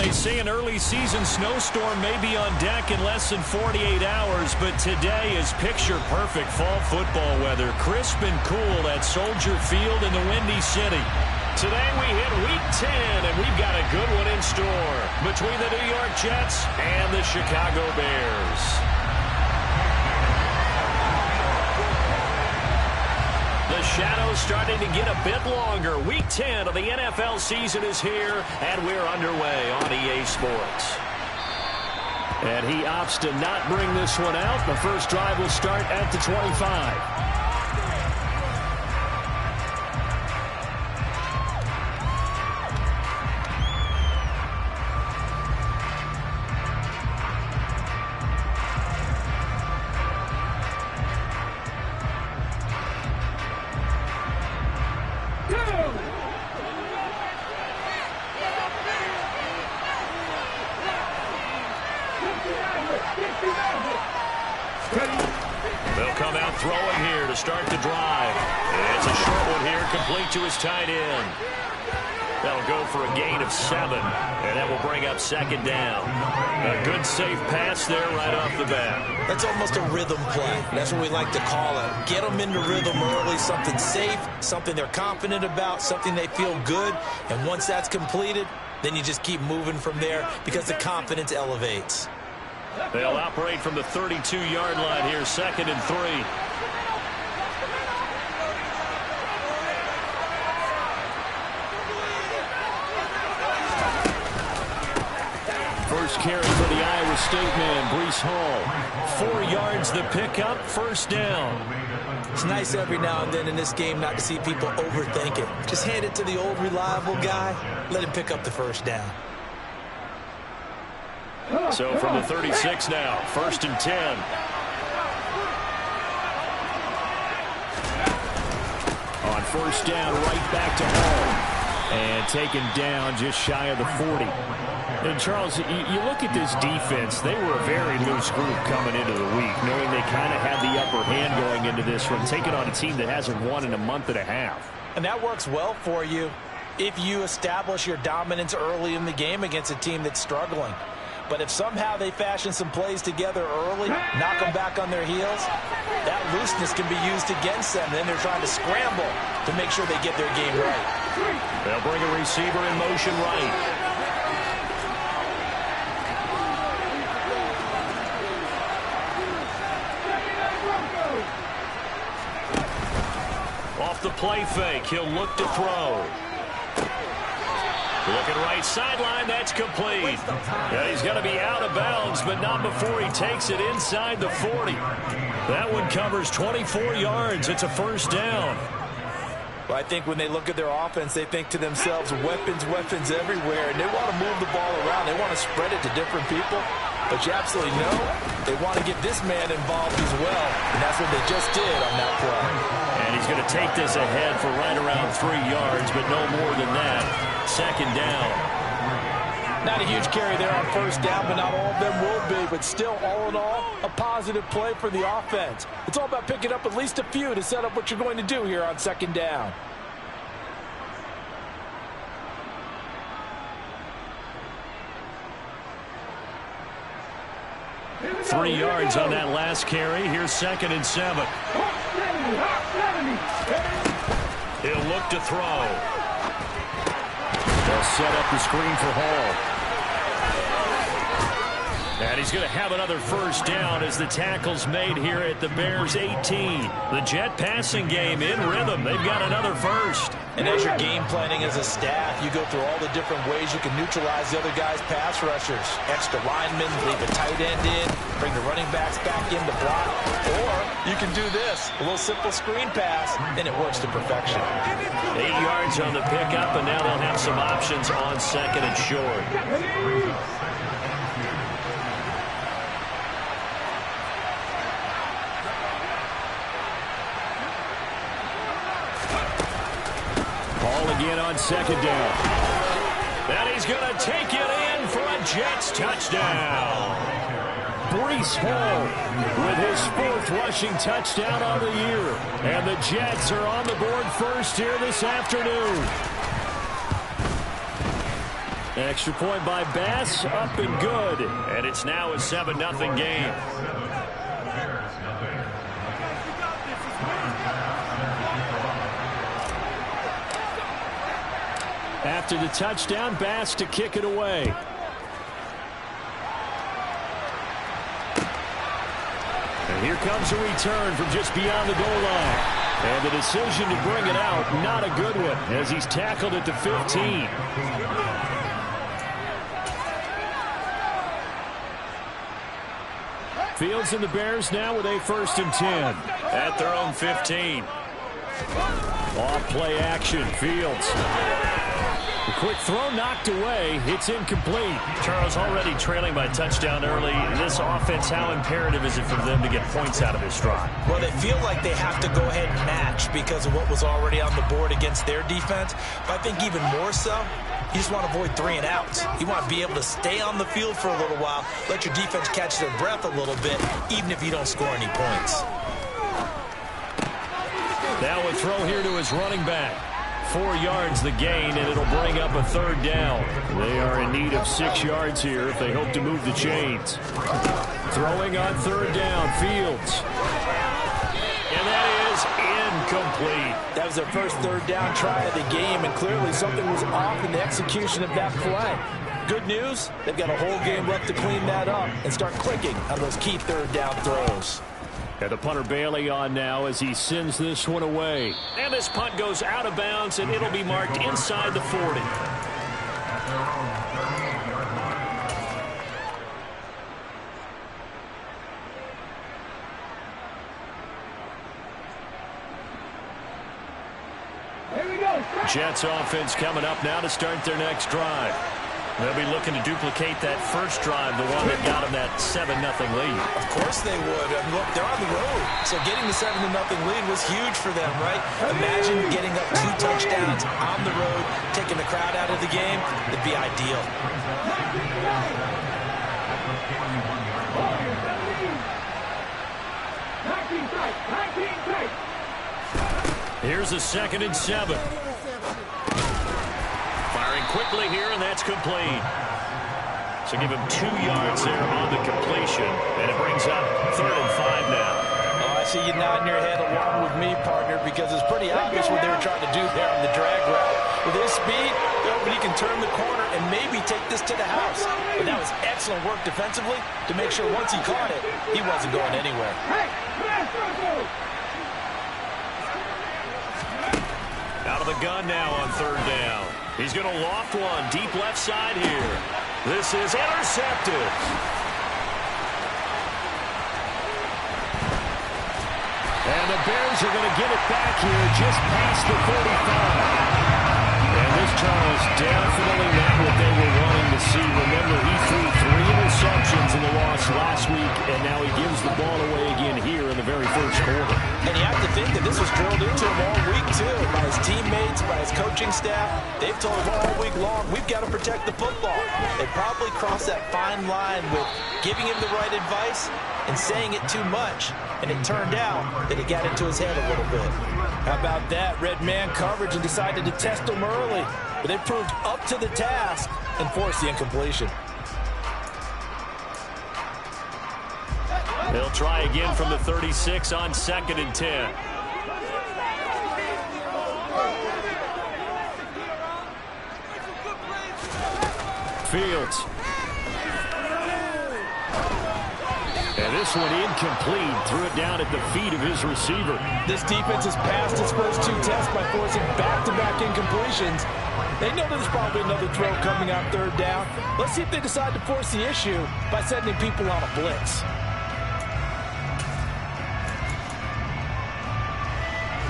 They say an early season snowstorm may be on deck in less than 48 hours, but today is picture-perfect fall football weather. Crisp and cool at Soldier Field in the Windy City. Today we hit Week 10, and we've got a good one in store between the New York Jets and the Chicago Bears. The shadow's starting to get a bit longer. Week 10 of the NFL season is here, and we're underway on EA Sports. And he opts to not bring this one out. The first drive will start at the 25. They'll come out throwing here to start the drive. And it's a short one here, complete to his tight end. That'll go for a gain of 7, and that will bring up second down. A good, safe pass there right off the bat. That's almost a rhythm play. That's what we like to call it. Get them into rhythm early, something safe, something they're confident about, something they feel good. And once that's completed, then you just keep moving from there because the confidence elevates. They'll operate from the 32-yard line here, 2nd and 3. First carry for the Iowa State man, Breece Hall. 4 yards the pickup, first down. It's nice every now and then in this game not to see people overthink it. Just hand it to the old reliable guy, let him pick up the first down. So from the 36 now, 1st and 10. On first down, right back to Hall. And taken down just shy of the 40. And Charles, you look at this defense, they were a very loose group coming into the week, knowing they kind of had the upper hand going into this one, taking on a team that hasn't won in a month and a half. And that works well for you if you establish your dominance early in the game against a team that's struggling. But if somehow they fashion some plays together early, knock them back on their heels, that looseness can be used against them. Then they're trying to scramble to make sure they get their game right. They'll bring a receiver in motion right. Off the play fake, he'll look to throw. Looking right sideline, that's complete. Yeah, he's going to be out of bounds, but not before he takes it inside the 40. That one covers 24 yards. It's a first down. Well, I think when they look at their offense, they think to themselves, weapons, weapons everywhere, and they want to move the ball around. They want to spread it to different people. But you absolutely know they want to get this man involved as well, and that's what they just did on that play. And he's going to take this ahead for right around 3 yards, but no more than that. Second down. Not a huge carry there on first down, but not all of them will be. But still, all in all, a positive play for the offense. It's all about picking up at least a few to set up what you're going to do here on second down. Three yards on that last carry. Here's 2nd and 7. He'll look to throw. They'll set up the screen for Hall. And he's going to have another first down as the tackle's made here at the Bears 18. The Jet passing game in rhythm. They've got another first. And as you're game planning as a staff, you go through all the different ways you can neutralize the other guy's pass rushers. Extra linemen, leave a tight end in, bring the running backs back in to block. Or you can do this, a little simple screen pass, and it works to perfection. 8 yards on the pickup, and now they'll have some options on 2nd and short. Ball again on 2nd down. And he's going to take it in for a Jets touchdown. Breece Hall with his 4th rushing touchdown on the year. And the Jets are on the board first here this afternoon. Extra point by Bass, up and good. And it's now a 7-0 game. After the touchdown, Bass to kick it away. And here comes a return from just beyond the goal line. And the decision to bring it out, not a good one, as he's tackled at the 15. Fields and the Bears now with a 1st and 10. At their own 15. Off play action, Fields. The quick throw knocked away. It's incomplete. Charles, already trailing by touchdown early. This offense, how imperative is it for them to get points out of this drive? Well, they feel like they have to go ahead and match because of what was already on the board against their defense. But I think even more so, you just want to avoid 3 and outs. You want to be able to stay on the field for a little while, let your defense catch their breath a little bit, even if you don't score any points. Now a throw here to his running back. 4 yards the gain, and it'll bring up a 3rd down. They are in need of 6 yards here if they hope to move the chains. Throwing on 3rd down, Fields. And that is incomplete. That was their first 3rd down try of the game, and clearly something was off in the execution of that play. Good news, they've got a whole game left to clean that up and start clicking on those key 3rd down throws. And the punter Bailey on now as he sends this one away. And this punt goes out of bounds, and it'll be marked inside the 40. Jets offense coming up now to start their next drive. They'll be looking to duplicate that first drive, the one that got them that 7-0 lead. Of course they would. I mean, look, they're on the road. So getting the 7-0 lead was huge for them, right? Imagine getting up 2 touchdowns on the road, taking the crowd out of the game. It'd be ideal. Here's a 2nd and 7. Firing quickly here, and that's complete. So give him 2 yards there on the completion, and it brings up 3rd and 5 now. Oh, I see you nodding your head along with me, partner, because it's pretty obvious what they were trying to do there on the drag route. With his speed, he can turn the corner and maybe take this to the house. But that was excellent work defensively to make sure once he caught it, he wasn't going anywhere. Out of the gun now on 3rd down. He's going to loft one deep left side here. This is intercepted. And the Bears are going to get it back here just past the 45. And this, Charles, definitely not what they were wanting to see. Remember, he threw 3 interceptions in the loss last week, and now he gives the ball away again here in the very first quarter. And you have to think that this was drilled into him all week, too, by his teammates, by his coaching staff. They've told him all week long, we've got to protect the football. They probably crossed that fine line with giving him the right advice and saying it too much. And it turned out that it got into his head a little bit. How about that? Red man coverage and decided to test him early. But they proved up to the task and forced the incompletion. They'll try again from the 36 on 2nd and 10. Fields. And this one incomplete. Threw it down at the feet of his receiver. This defense has passed its first 2 tests by forcing back-to-back incompletions. They know there's probably another throw coming out 3rd down. Let's see if they decide to force the issue by sending people on a blitz.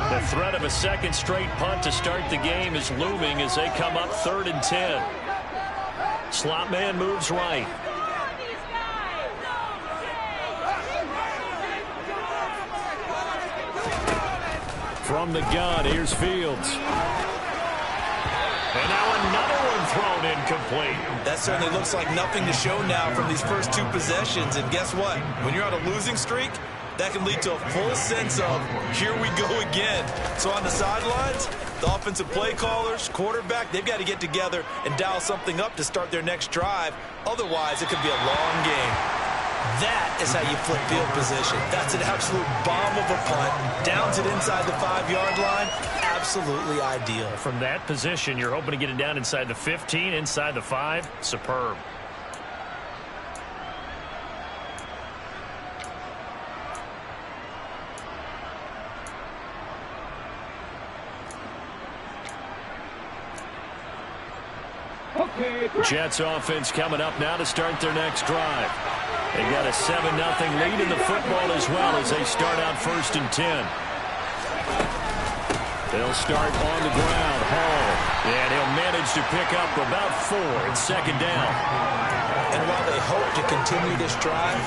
The threat of a 2nd straight punt to start the game is looming as they come up 3rd and 10. Slot man moves right. From the gun, here's Fields. And now another one thrown incomplete. That certainly looks like nothing to show now from these first 2 possessions. And guess what? When you're on a losing streak, that can lead to a full sense of, here we go again. So on the sidelines, The offensive play callers, quarterback, they've got to get together and dial something up to start their next drive. Otherwise, it could be a long game. That is how you flip field position. That's an absolute bomb of a punt. Downs it inside the 5-yard line. Absolutely ideal. From that position, you're hoping to get it down inside the 15, inside the 5. Superb. Jets offense coming up now to start their next drive. They got a 7-0 lead in the football as well as they start out 1st and 10. They'll start on the ground. Hall. And he'll manage to pick up about 4. It's 2nd down. And while they hope to continue this drive,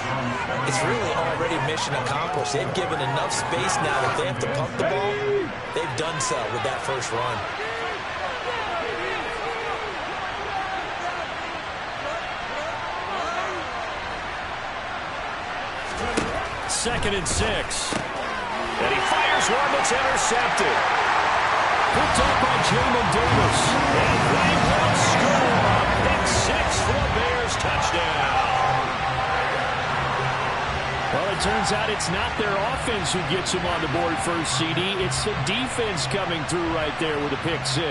it's really already mission accomplished. They've given enough space now that they have to pump the ball. They've done so with that first run. 2nd and 6. And he fires one that's intercepted. Picked up by Jamin Davis. And they will score. Pick 6 for the Bears. Touchdown. Well, it turns out it's not their offense who gets them on the board first, CD. It's the defense coming through right there with a pick 6.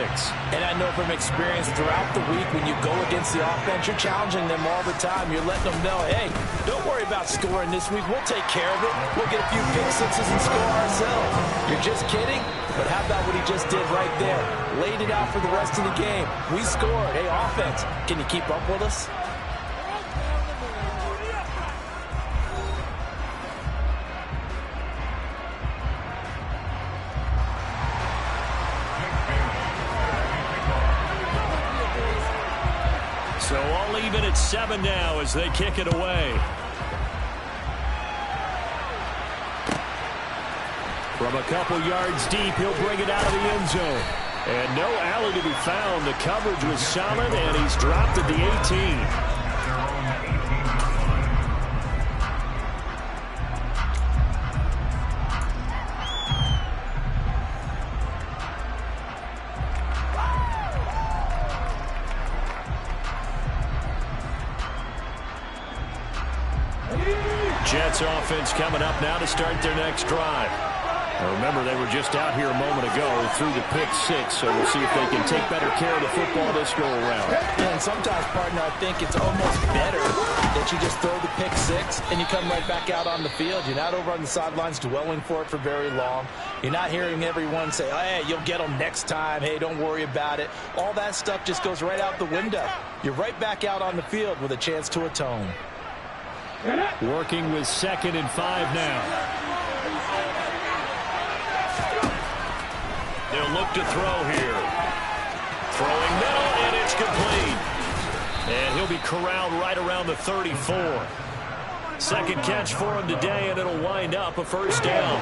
And I know from experience throughout the week when you go against the offense, you're challenging them all the time. You're letting them know, hey, don't worry about scoring this week. We'll take care of it. We'll get a few pick 6s and score ourselves. You're just kidding? But how about what he just did right there? Laid it out for the rest of the game. We scored. Hey, offense, can you keep up with us? So all even at 7 now as they kick it away. From a couple yards deep, he'll bring it out of the end zone. And no alley to be found. The coverage was solid, and he's dropped at the 18. Jets offense coming up now to start their next drive. Now remember, they were just out here a moment ago through the pick 6, so we'll see if they can take better care of the football this go around. Yeah, and sometimes, partner, I think it's almost better that you just throw the pick 6 and you come right back out on the field. You're not over on the sidelines dwelling for it for very long. You're not hearing everyone say, oh, hey, you'll get them next time. Hey, don't worry about it. All that stuff just goes right out the window. You're right back out on the field with a chance to atone. Working with 2nd and 5 now. They'll look to throw here. Throwing middle, and it's complete. And he'll be corralled right around the 34. Second catch for him today, and it'll wind up a 1st down.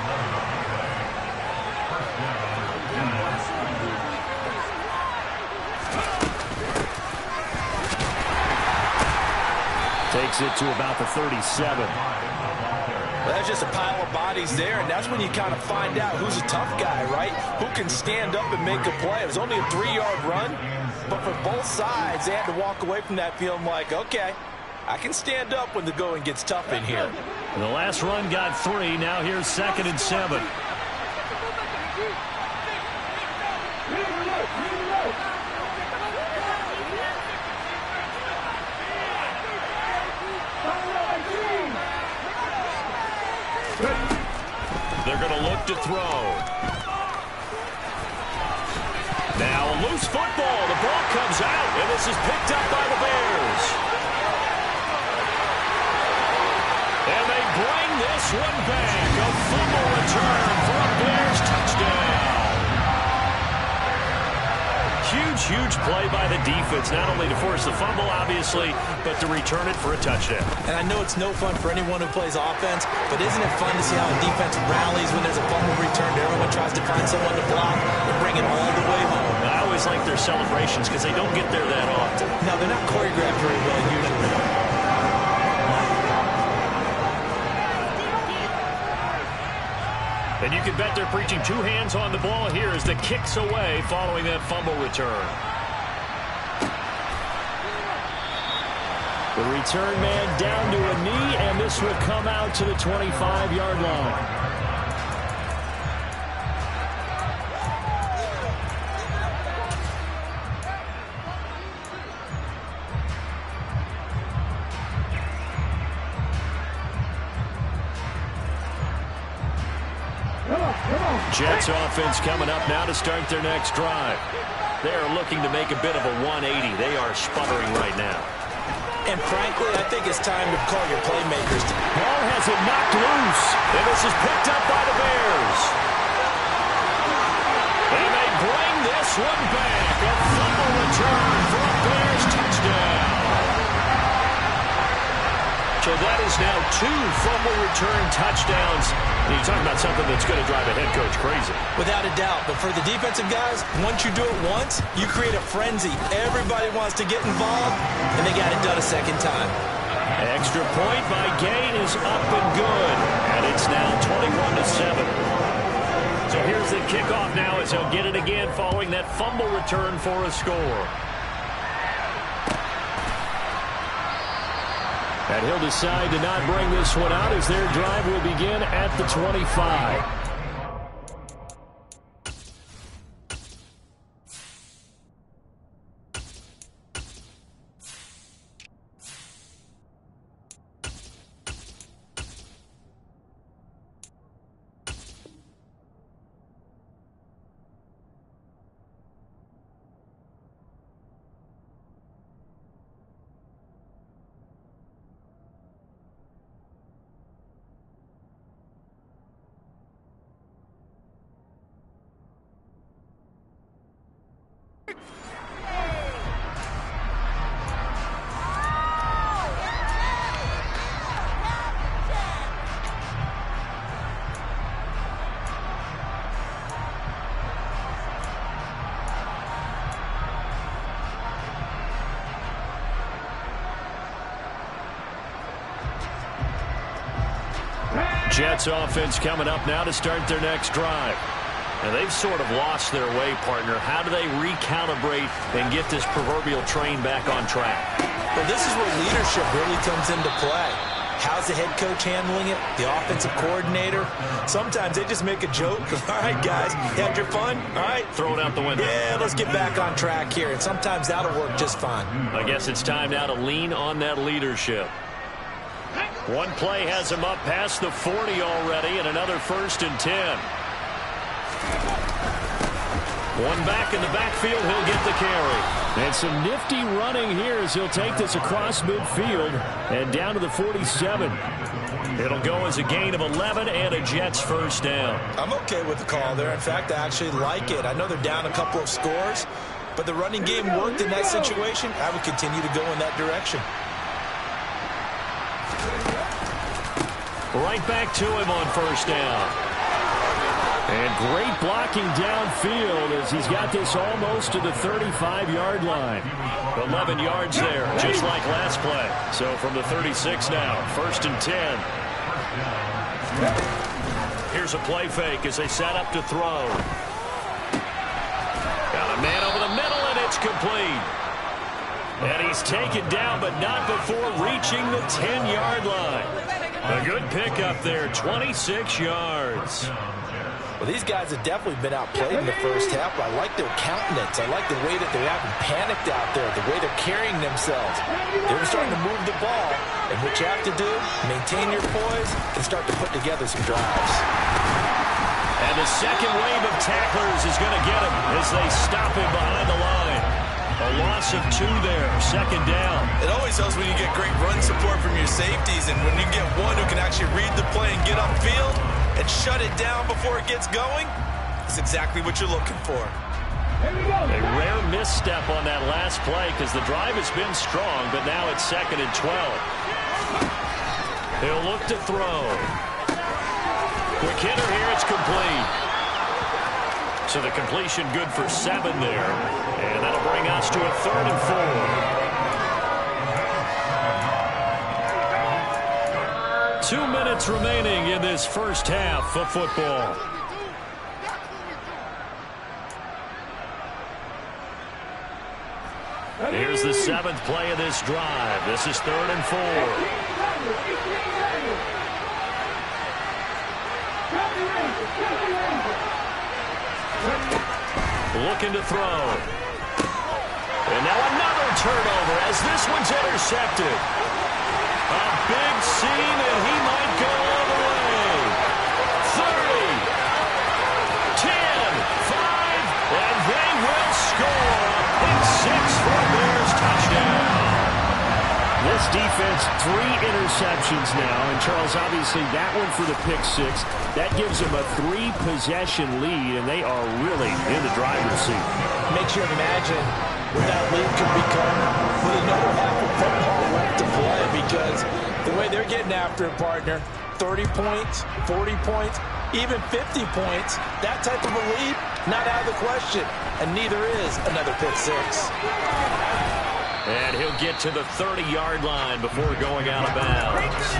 Takes it to about the 37. Well, that's just a pile of bodies there, and that's when you kind of find out who's a tough guy, right? Who can stand up and make a play. It was only a 3-yard run, but for both sides, they had to walk away from that feeling like, okay, I can stand up when the going gets tough in here. The last run got 3. Now here's 2nd and 7. They're going to look to throw. Now a loose football. The ball comes out, and this is picked up by the Bears. And they bring this one back. A fumble return for a Bears touchdown. Huge play by the defense, not only to force the fumble, obviously, but to return it for a touchdown. And I know it's no fun for anyone who plays offense, but isn't it fun to see how a defense rallies when there's a fumble return? Everyone tries to find someone to block and bring it all the way home. I always like their celebrations because they don't get there that often. No, they're not choreographed very well usually. And you can bet they're preaching two hands on the ball here as the kick's away following that fumble return. The return man down to a knee, and this will come out to the 25-yard line. Jets offense coming up now to start their next drive. They are looking to make a bit of a 180. They are sputtering right now. And frankly, I think it's time to call your playmakers. Ball has it knocked loose. And this is picked up by the Bears. And they bring this one back. A fumble return for a Bears touchdown. So that is now 2 fumble return touchdowns. You're talking about something that's going to drive a head coach crazy. Without a doubt. But for the defensive guys, once you do it once, you create a frenzy. Everybody wants to get involved, and they got it done a second time. Extra point by Gain is up and good. And it's now 21-7. So here's the kickoff now as he'll get it again following that fumble return for a score. And he'll decide to not bring this one out as their drive will begin at the 25. Jets offense coming up now to start their next drive. And they've sort of lost their way, partner. How do they recalibrate and get this proverbial train back on track? Well, this is where leadership really comes into play. How's the head coach handling it? The offensive coordinator? Sometimes they just make a joke. All right, guys, you had your fun? All right. Throw it out the window. Yeah, let's get back on track here. And sometimes that'll work just fine. I guess it's time now to lean on that leadership. One play has him up past the 40 already, and another 1st and 10. One back in the backfield, he'll get the carry. And some nifty running here as he'll take this across midfield and down to the 47. It'll go as a gain of 11 and a Jets first down. I'm okay with the call there. In fact, I actually like it. I know they're down a couple of scores, but the running game worked in that situation. I would continue to go in that direction. Right back to him on first down. And great blocking downfield as he's got this almost to the 35-yard line. 11 yards there, just like last play. So from the 36 now, 1st and 10. Here's a play fake as they set up to throw. Got a man over the middle, and it's complete. And he's taken down, but not before reaching the 10-yard line. A good pickup there, 26 yards. Well, these guys have definitely been outplayed in the first half, but I like their countenance. I like the way that they haven't panicked out there, the way they're carrying themselves. They're starting to move the ball, and what you have to do, maintain your poise and start to put together some drives. And the second wave of tacklers is going to get him as they stop him behind the line. A loss of 2 there, 2nd down. It always helps when you get great run support from your safeties, and when you get one who can actually read the play and get upfield and shut it down before it gets going, it's exactly what you're looking for. A rare misstep on that last play because the drive has been strong, but now it's 2nd and 12. He'll look to throw. Quick hitter here, it's complete. So the completion good for 7 there. And that'll bring us to a 3rd and 4. 2 minutes remaining in this first half of football. Here's the 7th play of this drive. This is 3rd and 4. Looking to throw. And now another turnover as this one's intercepted. A big scene, and he might go all the way. 30, 10, 5, and they will score. Pick 6 for Bears touchdown. This defense, 3 interceptions now. And, Charles, obviously that one for the pick 6. That gives them a 3-possession lead, and they are really in the driver's seat. Makes you imagine what that lead could become with another half of football left to play, because the way they're getting after it, partner, 30 points, 40 points, even 50 points, that type of a lead, not out of the question, and neither is another pick 6. And he'll get to the 30-yard line before going out of bounds.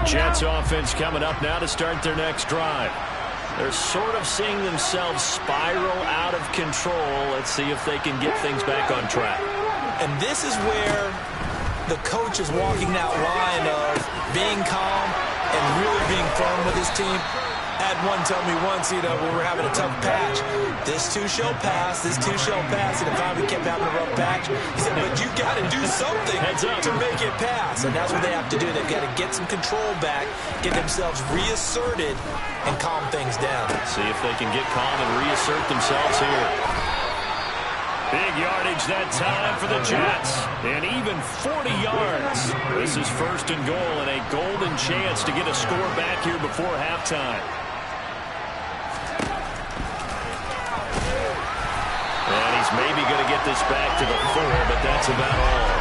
Jets offense coming up now to start their next drive. They're sort of seeing themselves spiral out of control. Let's see if they can get things back on track. And this is where the coach is walking that line of being calm and really being firm with his team. I had one tell me once, we were having a tough patch. This too shall pass, this too shall pass. And if I kept having a rough patch, he said, but you got to do something to make it pass. And that's what they have to do. They've got to get some control back, get themselves reasserted, and calm things down. See if they can get calm and reassert themselves here. Big yardage that time for the Jets. And even 40 yards. This is 1st and goal and a golden chance to get a score back here before halftime. And he's maybe going to get this back to the 4, but that's about all.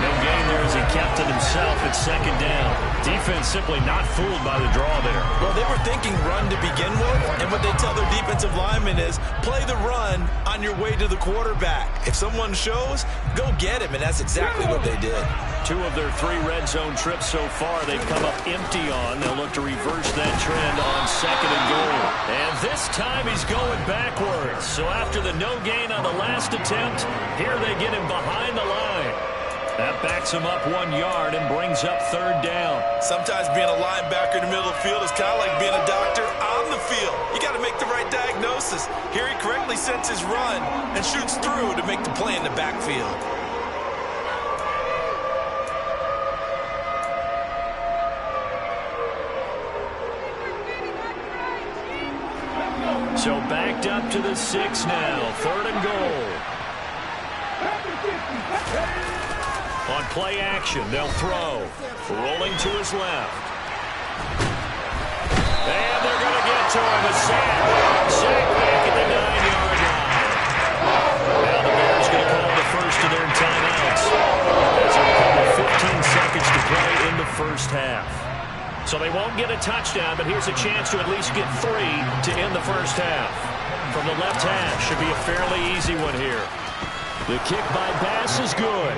No gain there as he kept it himself at 2nd down. Defense simply not fooled by the draw there. Well, they were thinking run to begin with, and what they tell their defensive linemen is play the run on your way to the quarterback. If someone shows, go get him, and that's exactly what they did. 2 of their 3 red zone trips so far they've come up empty on. They'll look to reverse that trend on 2nd and goal. And this time he's going backwards. So after the no gain on the last attempt, here they get him behind the line. That backs him up 1 yard and brings up 3rd down. Sometimes being a linebacker in the middle of the field is kind of like being a doctor on the field. You got to make the right diagnosis. Here he correctly sets his run and shoots through to make the play in the backfield. So backed up to the 6 now. 3rd and goal. On play action, they'll throw. Rolling to his left. And they're going to get to him. A sack. Sack back at the 9-yard line. Now the Bears going to call the first of their timeouts. As they come with 15 seconds to play in the first half. So they won't get a touchdown, but here's a chance to at least get 3 to end the first half. From the left half, should be a fairly easy one here. The kick by Bass is good.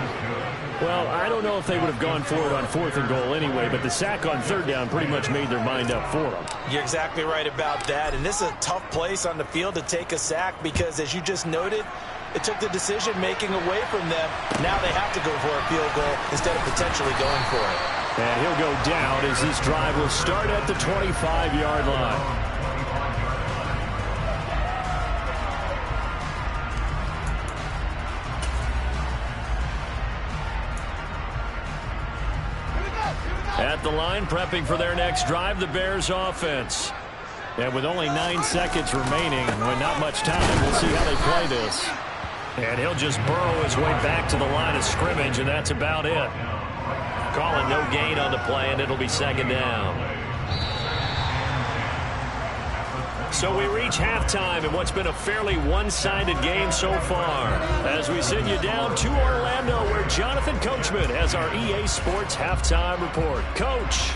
Well, I don't know if they would have gone for it on 4th and goal anyway, but the sack on 3rd down pretty much made their mind up for them. You're exactly right about that, and this is a tough place on the field to take a sack because, as you just noted, it took the decision-making away from them. Now they have to go for a field goal instead of potentially going for it. And he'll go down as this drive will start at the 25-yard line. At the line, prepping for their next drive, the Bears offense. And with only 9 seconds remaining, with not much time, we'll see how they play this. And he'll just burrow his way back to the line of scrimmage, and that's about it. Calling no gain on the play, and it'll be 2nd down. So we reach halftime in what's been a fairly one-sided game so far. As we send you down to Orlando, where Jonathan Coachman has our EA Sports Halftime Report. Coach.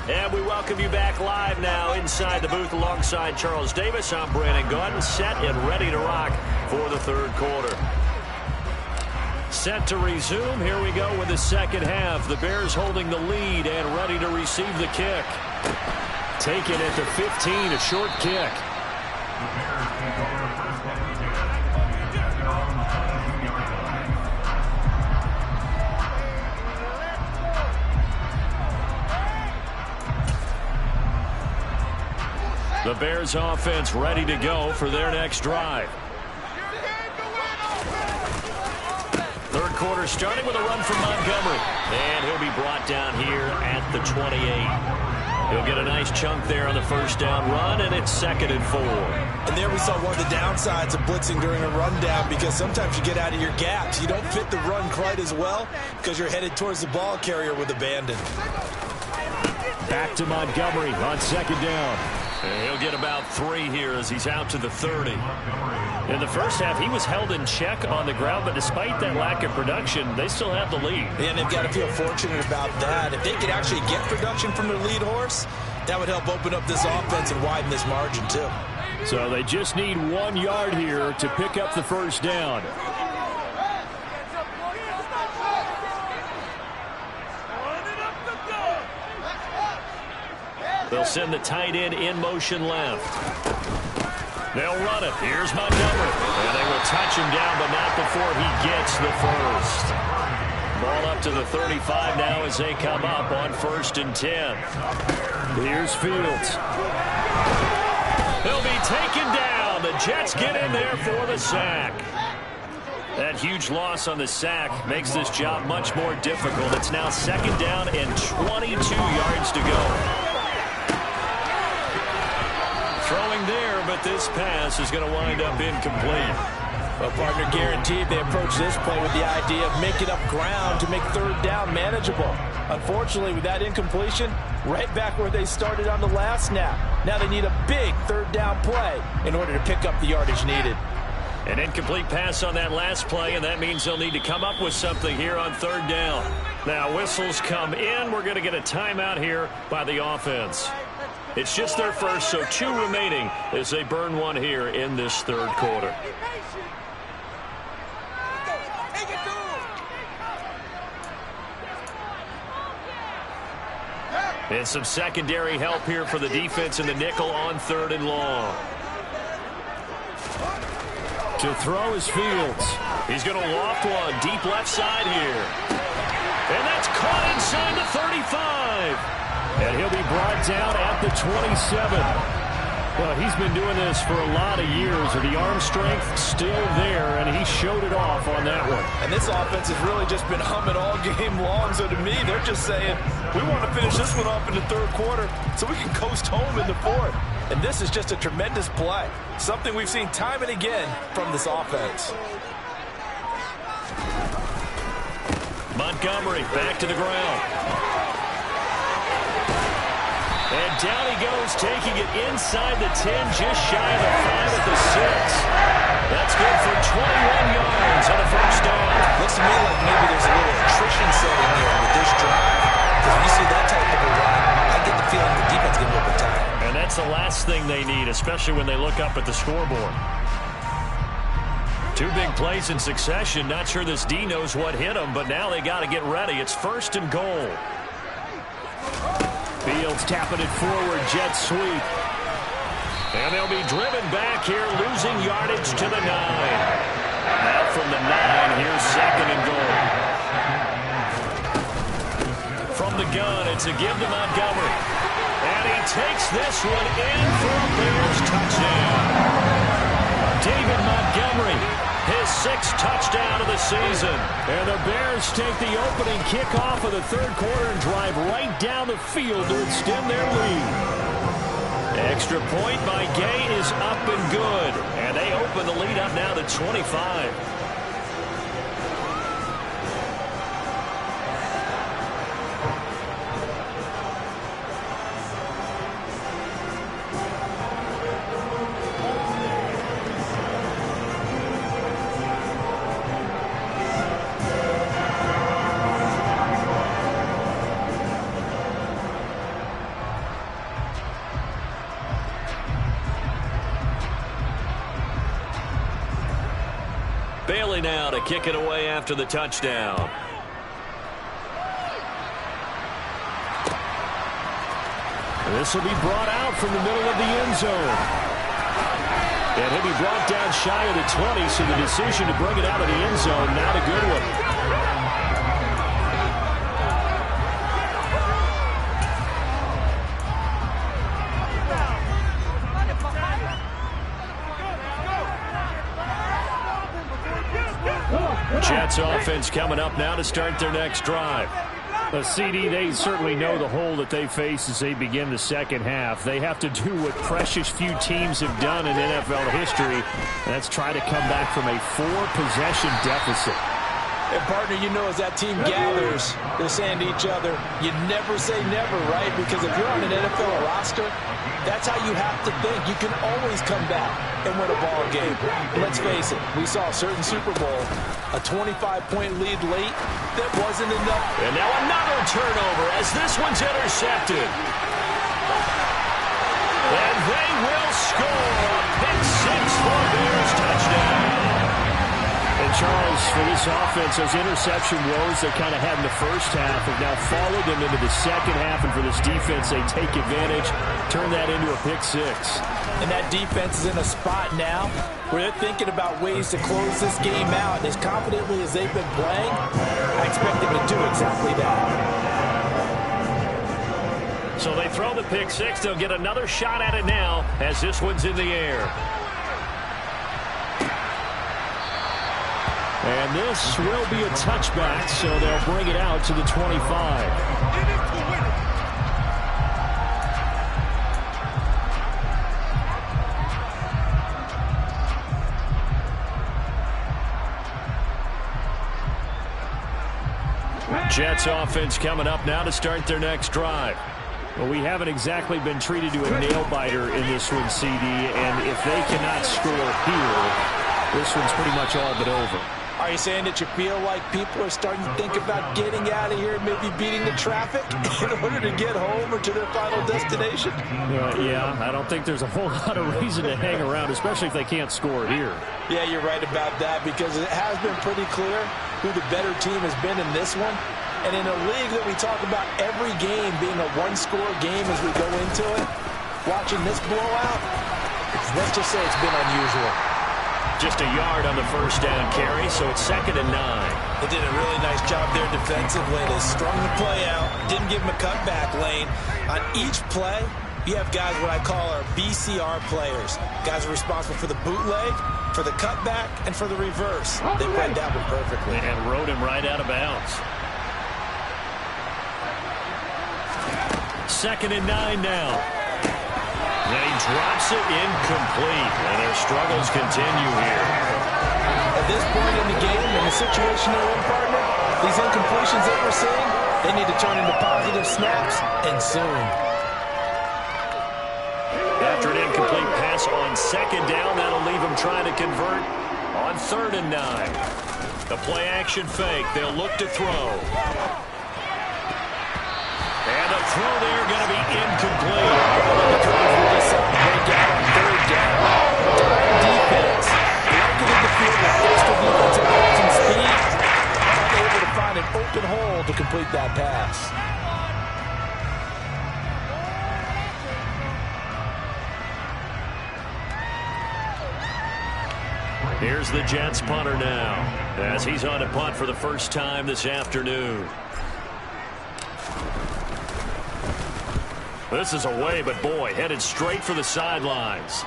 And we welcome you back live now inside the booth alongside Charles Davis. I'm Brandon Gaudin, set and ready to rock for the third quarter. Set to resume. Here we go with the second half. The Bears holding the lead and ready to receive the kick. Taken at the 15, a short kick. The Bears offense ready to go for their next drive. Third quarter starting with a run from Montgomery. And he'll be brought down here at the 28. He'll get a nice chunk there on the first down run, and it's 2nd and 4. And there we saw one of the downsides of blitzing during a rundown, because sometimes you get out of your gaps. You don't fit the run quite as well because you're headed towards the ball carrier with abandon. Back to Montgomery on 2nd down. And he'll get about 3 here as he's out to the 30. In the first half, he was held in check on the ground, but despite that lack of production, they still have the lead. And they've got to feel fortunate about that. If they could actually get production from their lead horse, that would help open up this offense and widen this margin too. So they just need 1 yard here to pick up the first down. They'll send the tight end in motion left. They'll run it. Here's Montgomery. And they will touch him down, but not before he gets the first. Ball up to the 35 now as they come up on 1st and 10. Here's Fields. He'll be taken down. The Jets get in there for the sack. That huge loss on the sack makes this job much more difficult. It's now 2nd down and 22 yards to go. Throwing there, but this pass is going to wind up incomplete. Well, partner, guaranteed they approach this play with the idea of making up ground to make 3rd down manageable. Unfortunately, with that incompletion, right back where they started on the last snap. Now they need a big 3rd down play in order to pick up the yardage needed. An incomplete pass on that last play, and that means they'll need to come up with something here on 3rd down. Now whistles come in. We're going to get a timeout here by the offense. It's just their first, so 2 remaining as they burn 1 here in this 3rd quarter. And some secondary help here for the defense in the nickel on 3rd and long. To throw is Fields. He's going to loft one deep left side here. And that's caught inside the 35. And he'll be brought down at the 27. Well, he's been doing this for a lot of years, and the arm strength still there, and he showed it off on that one. And this offense has really just been humming all game long, so to me, they're just saying, we want to finish this one off in the 3rd quarter so we can coast home in the 4th. And this is just a tremendous play, something we've seen time and again from this offense. Montgomery back to the ground. And down he goes, taking it inside the 10, just shy of the 5 at the 6. That's good for 21 yards on a first down. Looks to me like maybe there's a little attrition setting here with this drive. Because when you see that type of a run, I get the feeling the defense is going to be a bit tired. And that's the last thing they need, especially when they look up at the scoreboard. 2 big plays in succession. Not sure this D knows what hit them, but now they got to get ready. It's 1st and goal. Fields tapping it forward, jet sweep. And they'll be driven back here, losing yardage to the 9. Now from the 9, here's 2nd and goal. From the gun, it's a give to Montgomery. And he takes this one in for a Bears touchdown. David Montgomery, his 6th touchdown of the season. And the Bears take the opening kickoff of the 3rd quarter and drive right down the field to extend their lead. Extra point by Gay is up and good. And they open the lead up now to 25. Bailey now to kick it away after the touchdown. This will be brought out from the middle of the end zone. And he'll be brought down shy of the 20, so the decision to bring it out of the end zone, not a good one. Jets offense coming up now to start their next drive. CD, they certainly know the hole that they face as they begin the second half. They have to do what precious few teams have done in NFL history, and that's try to come back from a 4-possession deficit. And, partner, you know as that team gathers, they're saying to each other, you never say never, right? Because if you're on an NFL roster, that's how you have to think. You can always come back and win a ball game. Let's face it, we saw a certain Super Bowl, a 25-point lead late, that wasn't enough. And now another turnover as this one's intercepted. And they will score a pick six for Bears touchdown. And Charles, for this offense, those interception woes they kind of had in the first half have now followed them into the second half. And for this defense, they take advantage, turn that into a pick six. And that defense is in a spot now where they're thinking about ways to close this game out. And as confidently as they've been playing, I expect them to do exactly that. So they throw the pick six. They'll get another shot at it now as this one's in the air. And this will be a touchback, so they'll bring it out to the 25. Jets offense coming up now to start their next drive. Well, we haven't exactly been treated to a nail-biter in this one, CD, and if they cannot score here, this one's pretty much all but over. Are you saying that you feel like people are starting to think about getting out of here and maybe beating the traffic in order to get home or to their final destination? Yeah, I don't think there's a whole lot of reason to hang around, especially if they can't score here. Yeah, you're right about that because it has been pretty clear who the better team has been in this one. And in a league that we talk about every game being a one-score game as we go into it, watching this blowout, let's just say it's been unusual. Just a yard on the first down carry, so it's 2nd and 9. They did a really nice job there defensively. They strung the play out, didn't give them a cutback lane. On each play, you have guys what I call our BCR players. Guys are responsible for the bootleg, for the cutback, and for the reverse. They played that one perfectly. And rode him right out of bounds. 2nd and 9 now. And he drops it incomplete. And their struggles continue here. At this point in the game, in the situation they're in, partner, these incompletions that we're seeing, they need to turn into positive snaps, and soon. After an incomplete pass on 2nd down, that'll leave them trying to convert on 3rd and 9. The play action fake. They'll look to throw. And the throw there going to be incomplete. The Cardinals will just break out on 3rd down. Defense. Working in the field with extra defensive help and speed. Able to find an open hole to complete that pass. Here's the Jets punter now as he's on to punt for the first time this afternoon. This is away, but boy, headed straight for the sidelines.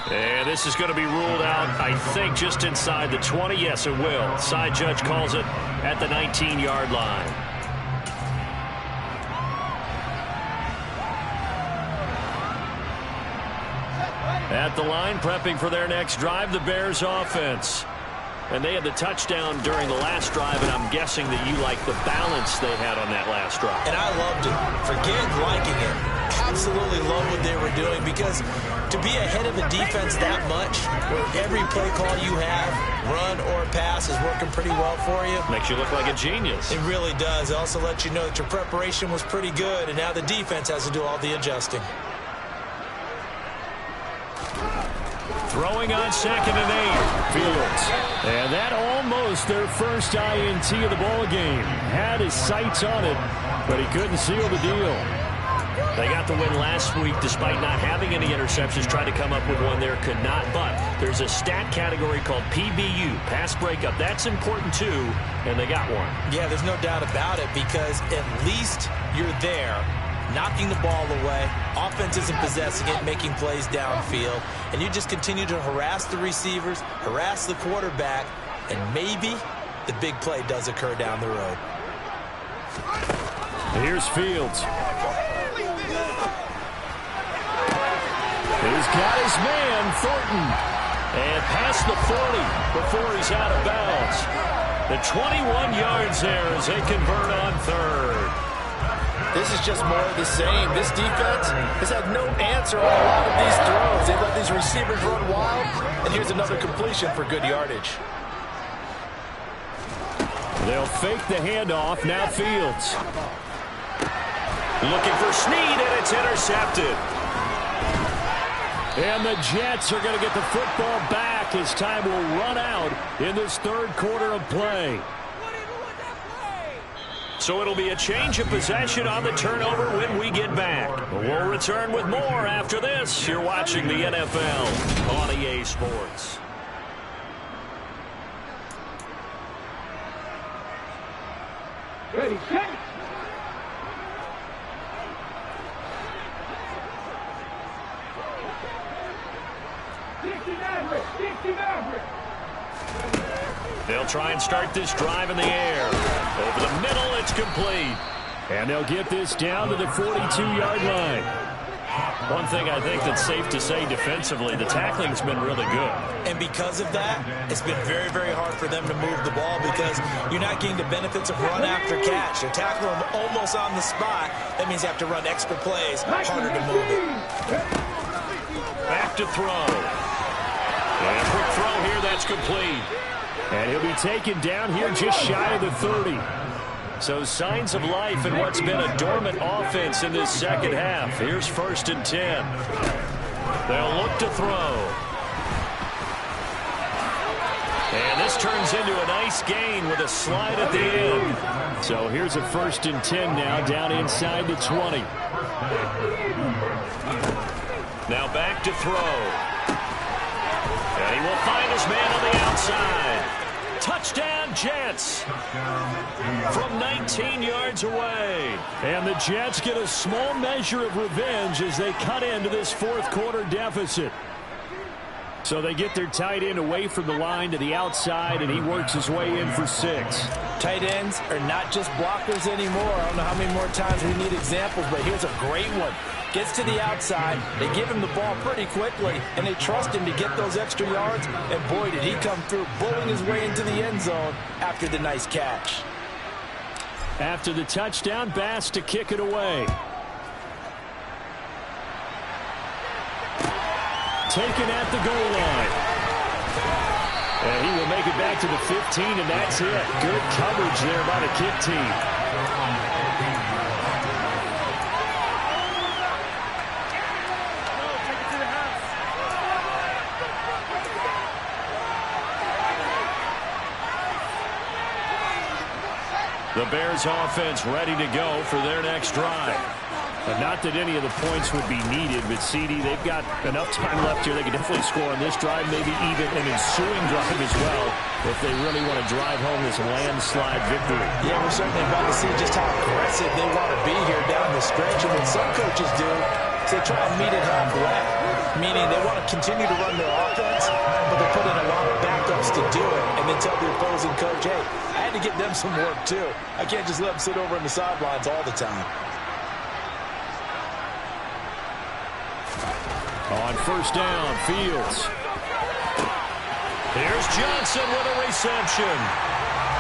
And this is going to be ruled out, I think, just inside the 20. Yes, it will. Side judge calls it at the 19-yard line. At the line, prepping for their next drive, the Bears offense. And they had the touchdown during the last drive, and I'm guessing that you like the balance they had on that last drive. And I loved it. Forget liking it. Absolutely love what they were doing because to be ahead of a defense that much, where every play call you have, run or pass, is working pretty well for you. Makes you look like a genius. It really does. It also lets you know that your preparation was pretty good, and now the defense has to do all the adjusting. Throwing on 2nd and 8. Fields. And that almost their first INT of the ball game. Had his sights on it, but he couldn't seal the deal. They got the win last week despite not having any interceptions. Tried to come up with one there, could not. But there's a stat category called PBU, pass breakup. That's important too, and they got one. Yeah, there's no doubt about it, because at least you're there, knocking the ball away. Offense isn't possessing it, making plays downfield. And you just continue to harass the receivers, harass the quarterback, and maybe the big play does occur down the road. Here's Fields. He's got his man, Thornton. And past the 40 before he's out of bounds. The 21 yards there as they convert on 3rd. This is just more of the same. This defense has had no answer on a lot of these throws. They let these receivers run wild, and here's another completion for good yardage. They'll fake the handoff. Now Fields. Looking for Snead, and it's intercepted. And the Jets are going to get the football back as time will run out in this 3rd quarter of play. So it'll be a change of possession on the turnover when we get back. We'll return with more after this. You're watching the NFL on EA Sports. Ready, set. They'll try and start this drive in the air. Over the middle, it's complete. And they'll get this down to the 42-yard line. One thing I think that's safe to say defensively, the tackling's been really good. And because of that, it's been very, very hard for them to move the ball, because you're not getting the benefits of run after catch. They're tackling them almost on the spot. That means you have to run extra plays, harder to move it. Back to throw. And a quick throw here, that's complete. And he'll be taken down here just shy of the 30. So signs of life in what's been a dormant offense in this second half. Here's 1st and 10. They'll look to throw. And this turns into a nice gain with a slide at the end. So here's a 1st and 10 now, down inside the 20. Now back to throw. And he will find his man on the outside. Touchdown, Jets. From 19 yards away. And the Jets get a small measure of revenge as they cut into this 4th quarter deficit. So they get their tight end away from the line to the outside, and he works his way in for 6. Tight ends are not just blockers anymore. I don't know how many more times we need examples, but here's a great one. Gets to the outside, they give him the ball pretty quickly, and they trust him to get those extra yards, and boy, did he come through, bulling his way into the end zone after the nice catch. After the touchdown, Bass to kick it away. Taken at the goal line. And he will make it back to the 15, and that's it. Good coverage there by the kick team. The Bears offense ready to go for their next drive. Not that any of the points would be needed, but CD, they've got enough time left here. They can definitely score on this drive, maybe even an ensuing drive as well, if they really want to drive home this landslide victory. Yeah, we're certainly about to see just how aggressive they want to be here down the stretch. And what some coaches do is they try and meet it halfway, meaning they want to continue to run their offense, but they put in a lot of backups to do it, and then tell the opposing coach, hey, I had to get them some work too. I can't just let them sit over on the sidelines all the time. On 1st down, Fields. Here's Johnson with a reception.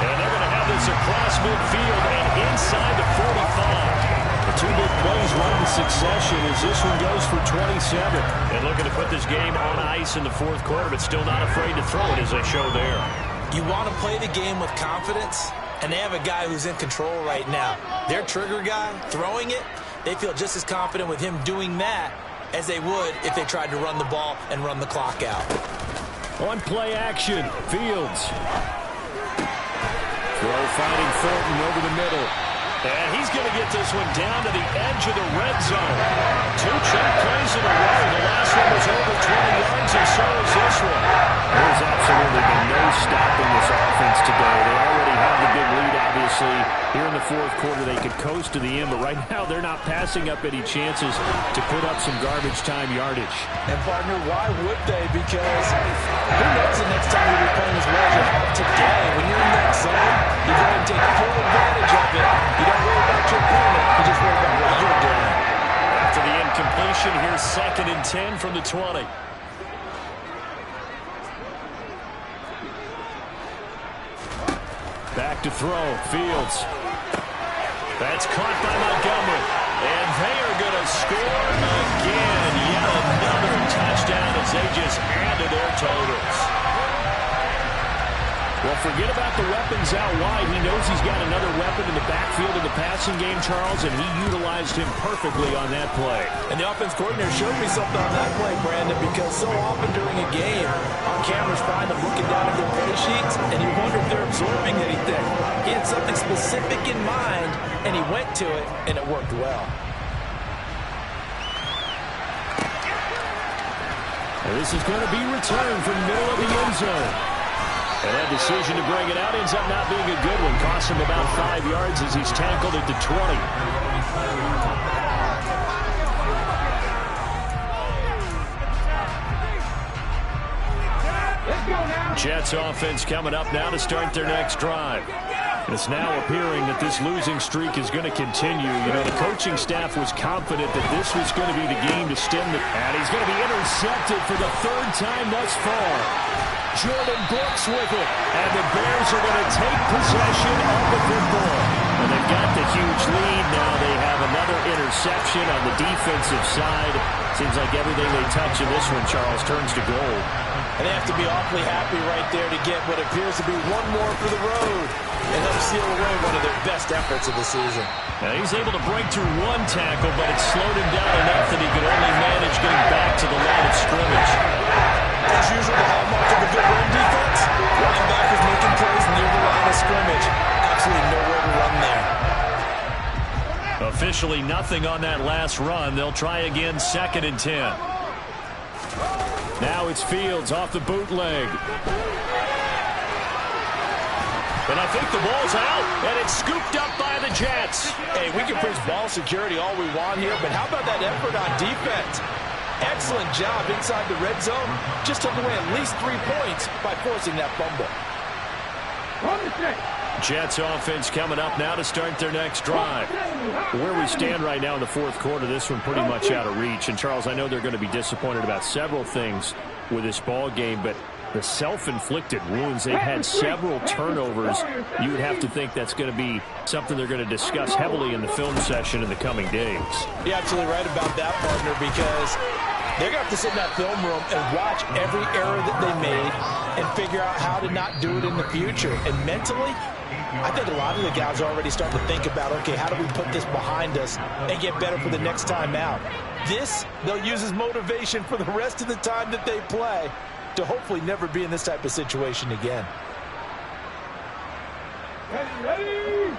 And they're going to have this across midfield and inside the 45. The 2 big plays run in succession as this one goes for 27. And looking to put this game on ice in the 4th quarter, but still not afraid to throw it as they show there. You want to play the game with confidence, and they have a guy who's in control right now. Their trigger guy throwing it, they feel just as confident with him doing that as they would if they tried to run the ball and run the clock out. On play action, Fields. Throw finding Thornton over the middle. And he's going to get this one down to the edge of the red zone. 2 check plays in a row. The last one was over 20 yards, and so is this one. There's absolutely been no stopping this offense today. They already have the big lead, obviously. Here in the fourth quarter, they could coast to the end, but right now they're not passing up any chances to put up some garbage time yardage. And, partner, why would they? Because who knows the next time you'll be playing as well as you have today. When you're in that zone, you go and take full advantage of it. You don't worry about your opponent. You just worry about what you're doing. After the incompletion, here's 2nd and 10 from the 20. Back to throw, Fields. That's caught by Montgomery. And they are going to score again. Yet another touchdown as they just add to their totals. Well, forget about the weapons out wide. He knows he's got another weapon in the backfield in the passing game, Charles, and he utilized him perfectly on that play. And the offense coordinator showed me something on that play, Brandon, because so often during a game, our cameras find them looking down at their play sheets, and you wonder if they're absorbing anything. He had something specific in mind, and he went to it, and it worked well. And this is going to be returned from the middle of the end zone. And that decision to bring it out ends up not being a good one. Costs him about 5 yards as he's tackled at the 20. Jets offense coming up now to start their next drive. It's now appearing that this losing streak is going to continue. You know, the coaching staff was confident that this was going to be the game to stem the... And he's going to be intercepted for the 3rd time thus far. Jordan Brooks with it. And the Bears are going to take possession of the football. And they've got the huge lead. Now they have another interception on the defensive side. Seems like everything they touch in this one, Charles, turns to gold. And they have to be awfully happy right there to get what appears to be one more for the road. And they'll seal away one of their best efforts of the season. Now he's able to break through 1 tackle, but it slowed him down enough that he could only manage getting back to the line of scrimmage. As usual, the hallmark of a good run defense, linebackers making plays near the line of scrimmage. Absolutely nowhere to run there. Officially nothing on that last run. They'll try again, 2nd and 10. Now it's Fields off the bootleg. And I think the ball's out, and it's scooped up by the Jets. Hey, we can preach ball security all we want here, but how about that effort on defense? Excellent job inside the red zone. Just took away at least 3 points by forcing that fumble. Jets offense coming up now to start their next drive. Where we stand right now in the fourth quarter, this one pretty much out of reach. And, Charles, I know they're going to be disappointed about several things with this ball game, but the self-inflicted wounds, they've had several turnovers. You would have to think that's going to be something they're going to discuss heavily in the film session in the coming days. You're absolutely right about that, partner, because they're going to have to sit in that film room and watch every error that they made and figure out how to not do it in the future. And mentally, I think a lot of the guys are already starting to think about, okay, how do we put this behind us and get better for the next time out? This, they'll use as motivation for the rest of the time that they play to hopefully never be in this type of situation again. Ready?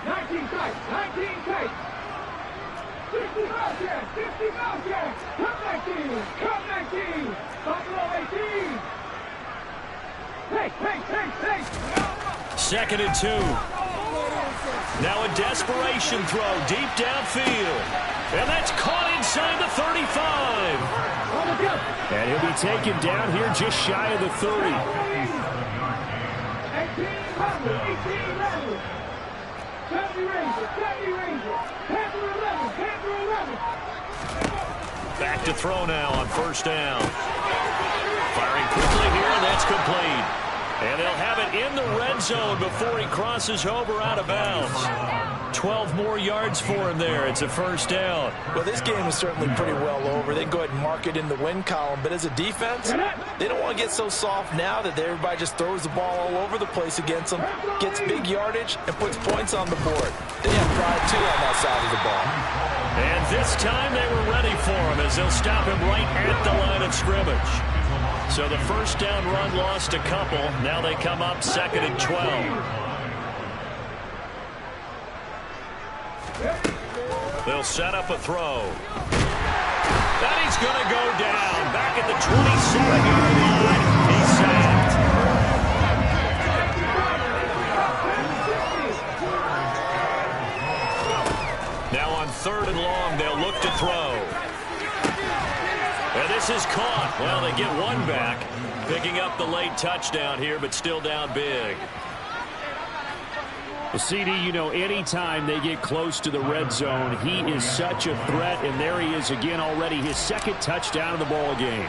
19 tight, 19 tight. 50 miles here, 50 miles here. Come 19, Buffalo 18. Take. 2nd and 2. Now a desperation throw deep downfield. And that's caught inside the 35. And he'll be taken down here just shy of the 30. 18 Raiders. 70 Rangers. 10 11. Back to throw now on 1st down. Firing quickly here, and that's complete. And they'll have it in the red zone before he crosses over out of bounds. 12 more yards for him there. It's a first down. Well, this game is certainly pretty well over. They can go ahead and mark it in the win column. But as a defense, they don't want to get so soft now that everybody just throws the ball all over the place against them, gets big yardage, and puts points on the board. They have pride, too, on that side of the ball. And this time they were ready for him as they'll stop him right at the line of scrimmage. So the first down run lost a couple. Now they come up 2nd and 12. They'll set up a throw. That he's going to go down. Back at the 27-yard line. He's sacked. Now on 3rd and long, they'll look to throw. And this is caught. Well, they get one back. Picking up the late touchdown here, but still down big. Well, CD, you know, anytime they get close to the red zone, he is such a threat, and there he is again already, his 2nd touchdown of the ball game.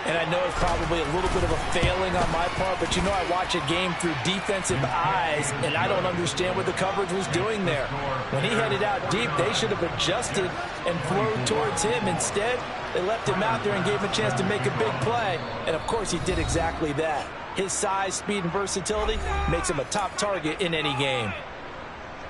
And I know it's probably a little bit of a failing on my part, but you know I watch a game through defensive eyes, and I don't understand what the coverage was doing there. When he headed out deep, they should have adjusted and flowed towards him. Instead, they left him out there and gave him a chance to make a big play, and of course he did exactly that. His size, speed, and versatility makes him a top target in any game.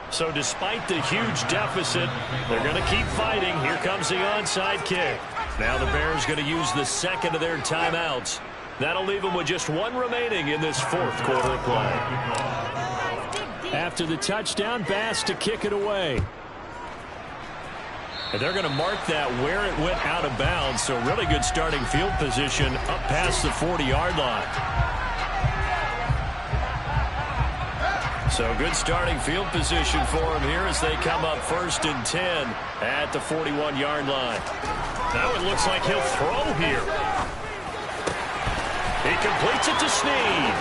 So despite the huge deficit, they're going to keep fighting. Here comes the onside kick. Now the Bears going to use the 2nd of their timeouts. That'll leave them with just one remaining in this 4th quarter of play. After the touchdown, Bass to kick it away. And they're going to mark that where it went out of bounds. So really good starting field position up past the 40-yard line. So good starting field position for him here as they come up 1st and 10 at the 41-yard line. Now it looks like he'll throw here. He completes it to Snead.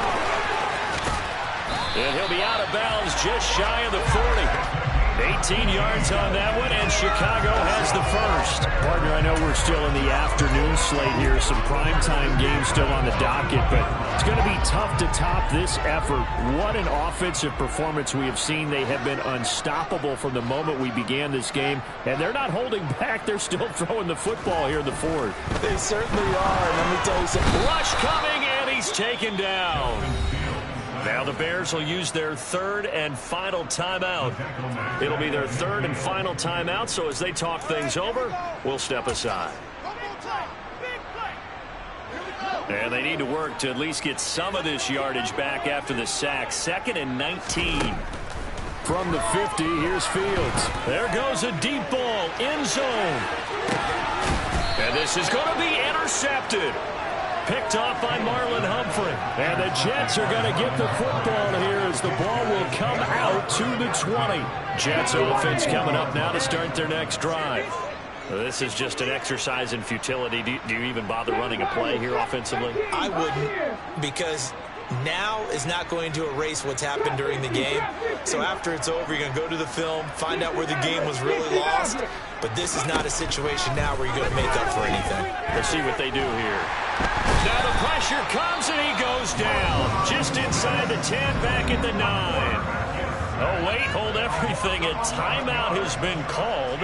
And he'll be out of bounds just shy of the 40. 18 yards on that one, and Chicago has the first. Partner, I know we're still in the afternoon slate here. Some primetime games still on the docket, but it's going to be tough to top this effort. What an offensive performance we have seen. They have been unstoppable from the moment we began this game, and they're not holding back. They're still throwing the football here in the 4th. They certainly are, and let me tell you something. Rush coming, and he's taken down. Now the Bears will use their 3rd and final timeout. It'll be their 3rd and final timeout, so as they talk things over, we'll step aside. And they need to work to at least get some of this yardage back after the sack. 2nd and 19. From the 50, here's Fields. There goes a deep ball, end zone. And this is going to be intercepted. Picked off by Marlon Humphrey. And the Jets are going to get the football here as the ball will come out to the 20. Jets offense coming up now to start their next drive. This is just an exercise in futility. Do you even bother running a play here offensively? I wouldn't, because now is not going to erase what's happened during the game. So after it's over, you're going to go to the film, find out where the game was really lost. But this is not a situation now where you're going to make up for anything. Let's see what they do here. Now the pressure comes and he goes down. Just inside the 10, back at the 9. Oh, wait, hold everything. A timeout has been called.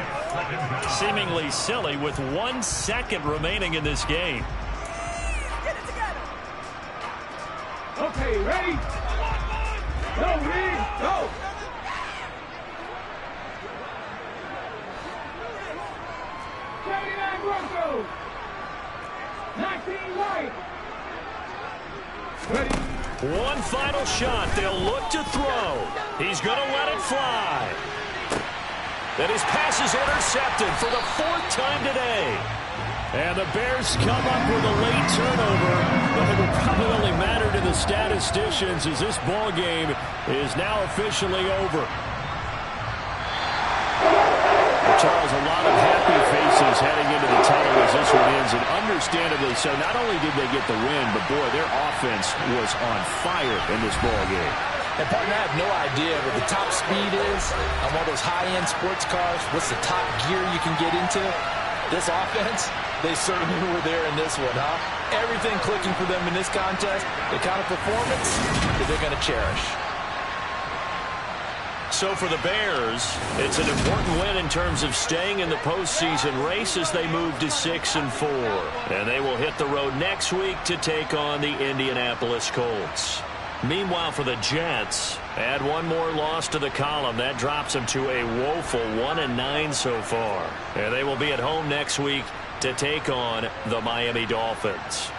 Seemingly silly with 1 second remaining in this game. Okay, ready? Go, Reed, go! Broncos. 19 right. Ready? One final shot. They'll look to throw. He's going to let it fly. Then his pass is intercepted for the 4th time today. And the Bears come up with a late turnover, but it will probably only matter to the statisticians as this ball game is now officially over. Charles, a lot of happy faces heading into the tunnel as this one ends, and understandably so. Not only did they get the win, but boy, their offense was on fire in this ball game. And partner, I have no idea what the top speed is on one of those high-end sports cars. What's the top gear you can get into? This offense, They certainly were there in this one, huh? Everything clicking for them in this contest, the kind of performance that they're going to cherish. So for the Bears, it's an important win in terms of staying in the postseason race as they move to 6-4. And they will hit the road next week to take on the Indianapolis Colts. Meanwhile, for the Jets, add one more loss to the column. That drops them to a woeful 1-9 so far. And they will be at home next week to take on the Miami Dolphins.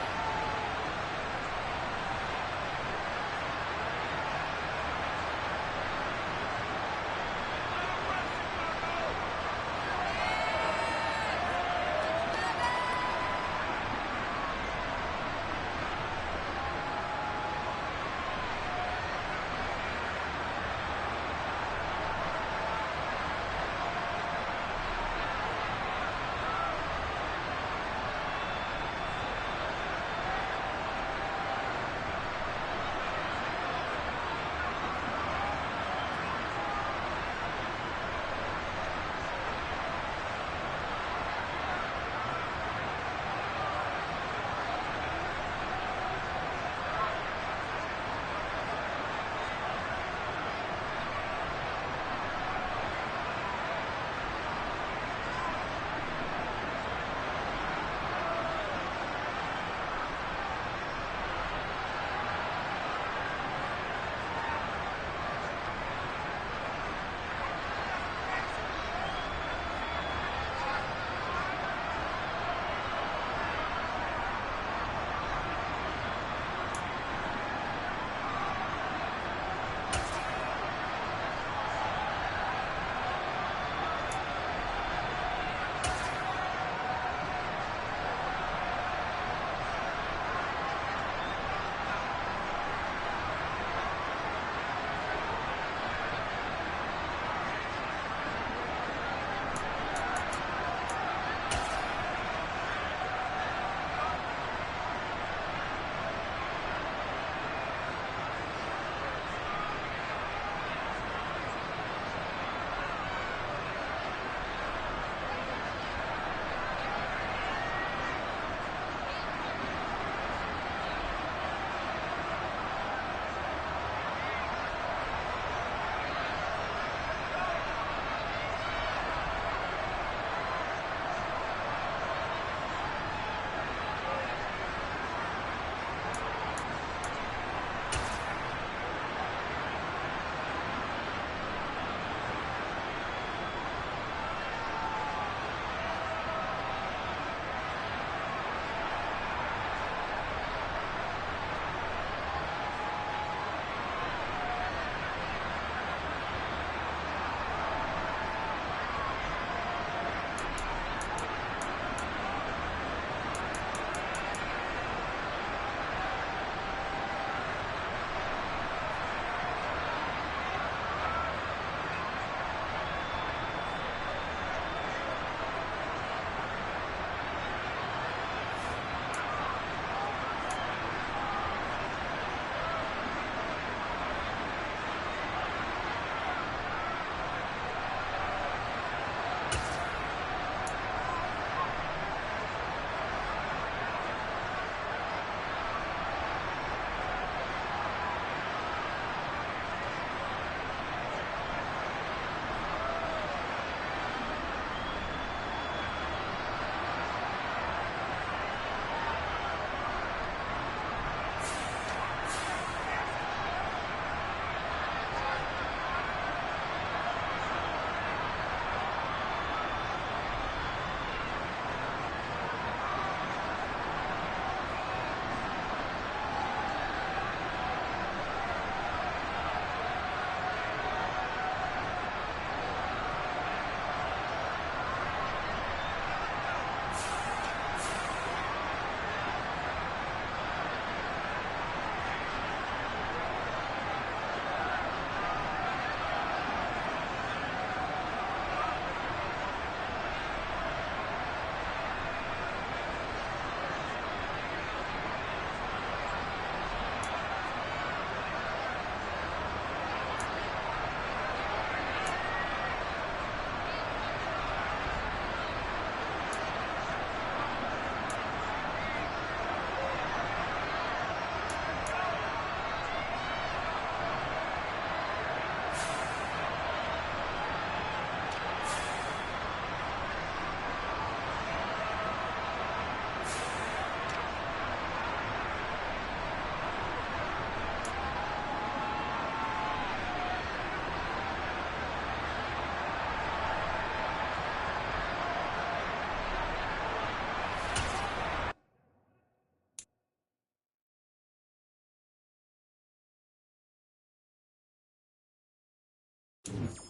Right.